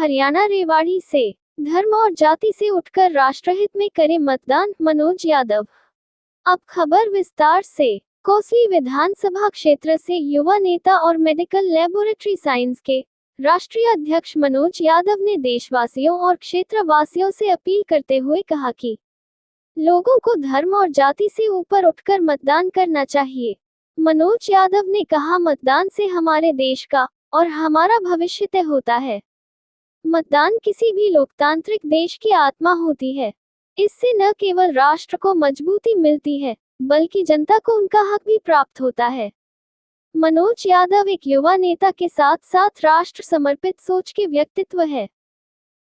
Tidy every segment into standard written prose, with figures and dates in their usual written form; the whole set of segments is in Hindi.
हरियाणा रेवाड़ी से धर्म और जाति से उठकर राष्ट्रहित में करे मतदान, मनोज यादव। अब खबर विस्तार से। कोसली विधानसभा क्षेत्र से युवा नेता और मेडिकल लेबोरेटरी साइंस के राष्ट्रीय अध्यक्ष मनोज यादव ने देशवासियों और क्षेत्रवासियों से अपील करते हुए कहा कि लोगों को धर्म और जाति से ऊपर उठकर मतदान करना चाहिए। मनोज यादव ने कहा, मतदान से हमारे देश का और हमारा भविष्य तय होता है। मतदान किसी भी लोकतांत्रिक देश की आत्मा होती है। इससे न केवल राष्ट्र को मजबूती मिलती है, बल्कि जनता को उनका हक भी प्राप्त होता है। मनोज यादव एक युवा नेता के साथ साथ राष्ट्र समर्पित सोच के व्यक्तित्व है।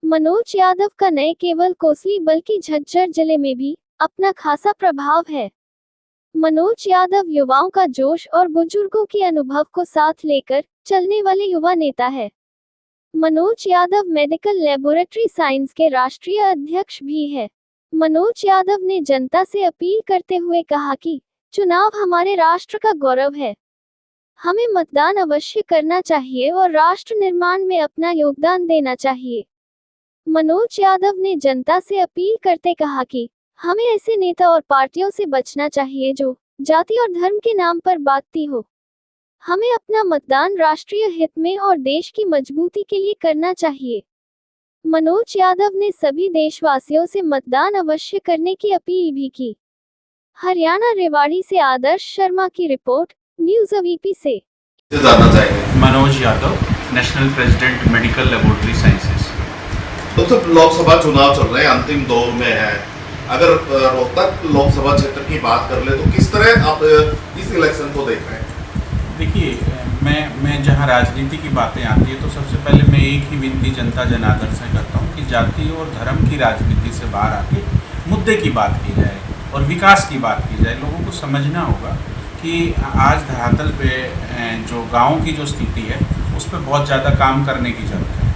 मनोज यादव का न केवल कोसली बल्कि झज्जर जिले में भी अपना खासा प्रभाव है। मनोज यादव युवाओं का जोश और बुजुर्गों के अनुभव को साथ लेकर चलने वाले युवा नेता है। Manoj Yadav medical laboratory science के राष्ट्रीय अध्यक्ष भी है। मनोज यादव ने जनता से अपील करते हुए कहा कि चुनाव हमारे राष्ट्र का गौरव है। हमें मतदान अवश्य करना चाहिए और राष्ट्र निर्माण में अपना योगदान देना चाहिए। मनोज यादव ने जनता से अपील करते कहा कि हमें ऐसे नेता और पार्टियों से बचना चाहिए जो जाति और धर्म के नाम पर बातती हो। हमें अपना मतदान राष्ट्रीय हित में और देश की मजबूती के लिए करना चाहिए। मनोज यादव ने सभी देशवासियों से मतदान अवश्य करने की अपील भी की। हरियाणा रेवाड़ी से आदर्श शर्मा की रिपोर्ट, न्यूज़ अवीपी से। Manoj Yadav, national president medical laboratory sciences. तो लोकसभा चुनाव चल रहे हैं, अंतिम दौर में है। अगर रोहतक लोकसभा क्षेत्र की बात कर ले तो किस तरह आप इस इलेक्शन को देख रहे हैं? देखिए, मैं जहां राजनीति की बातें आती है तो सबसे पहले मैं एक ही विनती जनता जनार्दन से करता हूं कि जाति और धर्म की राजनीति से बाहर आके मुद्दे की बात की जाए और विकास की बात की जाए। लोगों को समझना होगा कि आज धरातल पे जो गाँव की जो स्थिति है उस पर बहुत ज़्यादा काम करने की ज़रूरत है।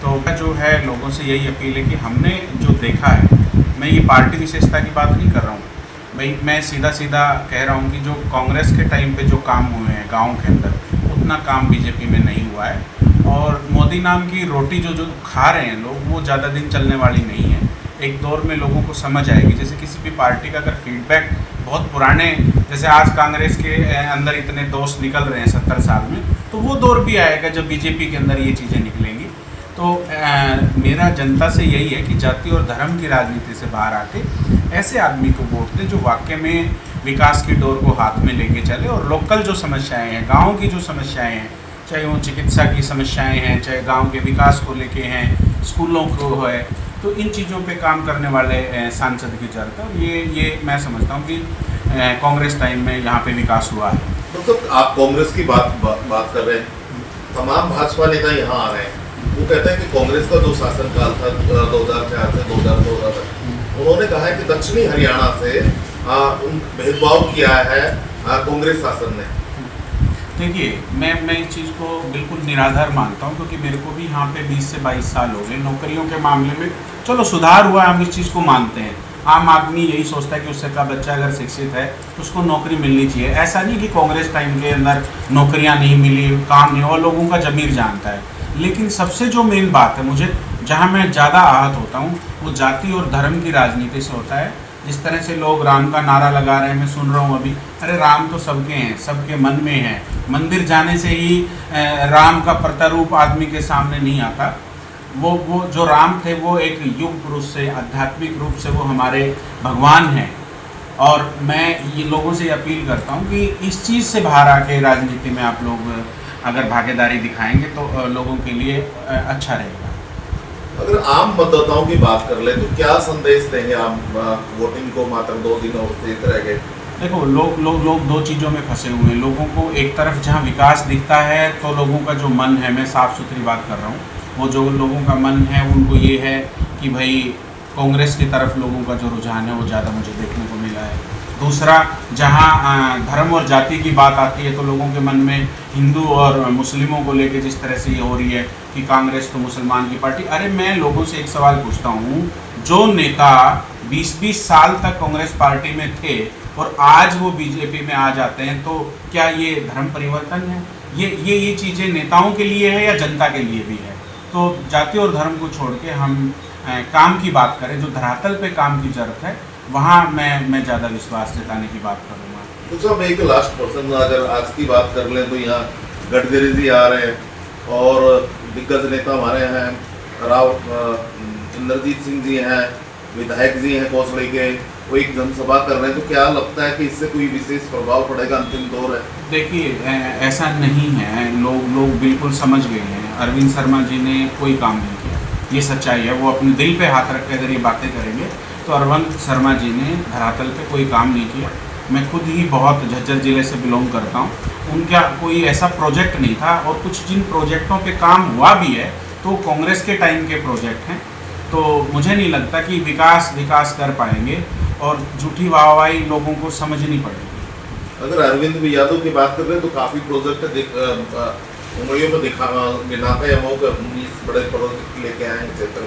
तो जो है लोगों से यही अपील है कि हमने जो देखा है, मैं ये पार्टी विशेषता की बात नहीं कर रहा हूँ भाई, मैं सीधा सीधा कह रहा हूँ कि जो कांग्रेस के टाइम पे जो काम हुए हैं गांव के अंदर, उतना काम बीजेपी में नहीं हुआ है। और मोदी नाम की रोटी जो खा रहे हैं लोग, वो ज़्यादा दिन चलने वाली नहीं है। एक दौर में लोगों को समझ आएगी। जैसे किसी भी पार्टी का अगर फीडबैक बहुत पुराने, जैसे आज कांग्रेस के अंदर इतने दोष निकल रहे हैं 70 साल में, तो वो दौर भी आएगा जब बीजेपी के अंदर ये चीज़ें निकलेंगी। तो मेरा जनता से यही है कि जाति और धर्म की राजनीति से बाहर आके ऐसे आदमी को वोट दे जो वाकई में विकास की डोर को हाथ में लेके चले और लोकल जो समस्याएं हैं, गांव की जो समस्याएं हैं, चाहे वो चिकित्सा की समस्याएं हैं, चाहे गांव के विकास को लेके हैं, स्कूलों को है, तो इन चीज़ों पे काम करने वाले सांसद की जरूरत है। और ये मैं समझता हूँ कि कांग्रेस टाइम में यहाँ पे विकास हुआ है। तो आप कांग्रेस की बात कर रहे हैं, तमाम भाजपा नेता यहाँ आ रहे हैं, वो कहते हैं कि कांग्रेस का जो शासनकाल था 2004 से 2014 तक, उन्होंने कहा है कि दक्षिणी हरियाणा से भेदभाव किया है कांग्रेस शासन ने। देखिए, मैं इस चीज़ को बिल्कुल निराधार मानता हूँ, क्योंकि मेरे को भी यहाँ पे 20 से 22 साल हो गए। नौकरियों के मामले में चलो सुधार हुआ है, हम इस चीज़ को मानते हैं। आम आदमी यही सोचता है कि उससे का बच्चा अगर शिक्षित है तो उसको नौकरी मिलनी चाहिए। ऐसा नहीं कि कांग्रेस टाइम के अंदर नौकरियाँ नहीं मिली, काम नहीं, और लोगों का ज़मीर जानता है। लेकिन सबसे जो मेन बात है, मुझे जहाँ मैं ज़्यादा आहत होता हूँ, वो जाति और धर्म की राजनीति से होता है। जिस तरह से लोग राम का नारा लगा रहे हैं, मैं सुन रहा हूँ अभी, अरे राम तो सबके हैं, सबके मन में है। मंदिर जाने से ही राम का प्रतिरूप आदमी के सामने नहीं आता। वो जो राम थे वो एक युग पुरुष से, आध्यात्मिक रूप से वो हमारे भगवान हैं। और मैं ये लोगों से अपील करता हूँ कि इस चीज़ से बाहर आके राजनीति में आप लोग अगर भागीदारी दिखाएंगे तो लोगों के लिए अच्छा रहेगा। अगर आम मतदाताओं की बात कर ले तो क्या संदेश देंगे आप? वोटिंग को मात्र 2 दिन और शेष रह गए। देखो, लोग दो चीज़ों में फंसे हुए हैं। लोगों को एक तरफ जहाँ विकास दिखता है तो लोगों का जो मन है, मैं साफ़ सुथरी बात कर रहा हूँ, वो जो लोगों का मन है उनको ये है कि भाई कांग्रेस की तरफ लोगों का जो रुझान है वो ज़्यादा मुझे देखने को मिला है। दूसरा, जहाँ धर्म और जाति की बात आती है तो लोगों के मन में हिंदू और मुस्लिमों को लेके जिस तरह से ये हो रही है कि कांग्रेस तो मुसलमान की पार्टी। अरे मैं लोगों से एक सवाल पूछता हूँ, जो नेता 20-20 साल तक कांग्रेस पार्टी में थे और आज वो बीजेपी में आ जाते हैं, तो क्या ये धर्म परिवर्तन है? ये चीज़ें नेताओं के लिए है या जनता के लिए भी है? तो जाति और धर्म को छोड़ के हम काम की बात करें, जो धरातल पे काम की जरूरत है, वहाँ मैं ज़्यादा विश्वास जताने की बात करूँगा। तो साहब एक लास्ट पर्सन, अगर आज की बात कर लें तो यहाँ गडकरी जी आ रहे हैं और दिग्गज नेता हमारे हैं, राव इंद्रजीत सिंह जी हैं, विधायक जी हैं कौसड़ी के, वो एक जनसभा कर रहे हैं, तो क्या लगता है कि इससे कोई विशेष प्रभाव पड़ेगा? अंतिम दौर है। देखिए ऐसा नहीं है, लोग बिल्कुल समझ गए हैं। अरविंद शर्मा जी ने कोई काम नहीं किया, ये सच्चाई है। वो अपने दिल पे हाथ रख के अगर ये बातें करेंगे तो अरविंद शर्मा जी ने धरातल पे कोई काम नहीं किया। मैं खुद ही बहुत झज्जर ज़िले से बिलोंग करता हूँ, उनका कोई ऐसा प्रोजेक्ट नहीं था, और कुछ जिन प्रोजेक्टों पे काम हुआ भी है तो कांग्रेस के टाइम के प्रोजेक्ट हैं। तो मुझे नहीं लगता कि विकास कर पाएंगे, और झूठी वाहवाही लोगों को समझनी पड़ेगी। अगर अरविंद यादव की बात कर रहे हैं तो काफ़ी प्रोजेक्ट उंगलियों पर गिनाते हैं, वो 19 बड़े प्रोजेक्ट लेके आए हैं क्षेत्र।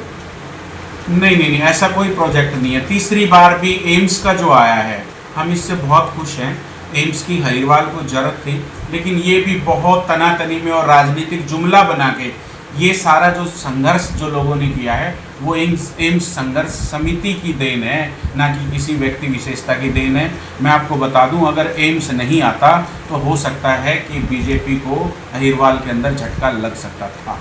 नहीं, ऐसा कोई प्रोजेक्ट नहीं है। तीसरी बार भी एम्स का जो आया है, हम इससे बहुत खुश हैं। एम्स की हरिद्वार को जरूरत थी, लेकिन ये भी बहुत तनातनी में और राजनीतिक जुमला बना के ये सारा जो संघर्ष जो लोगों ने किया है वो एम्स संघर्ष समिति की देन है, ना कि किसी व्यक्ति विशेषता की देन है। मैं आपको बता दूं, अगर एम्स नहीं आता तो हो सकता है कि बीजेपी को अहिरवाल के अंदर झटका लग सकता था।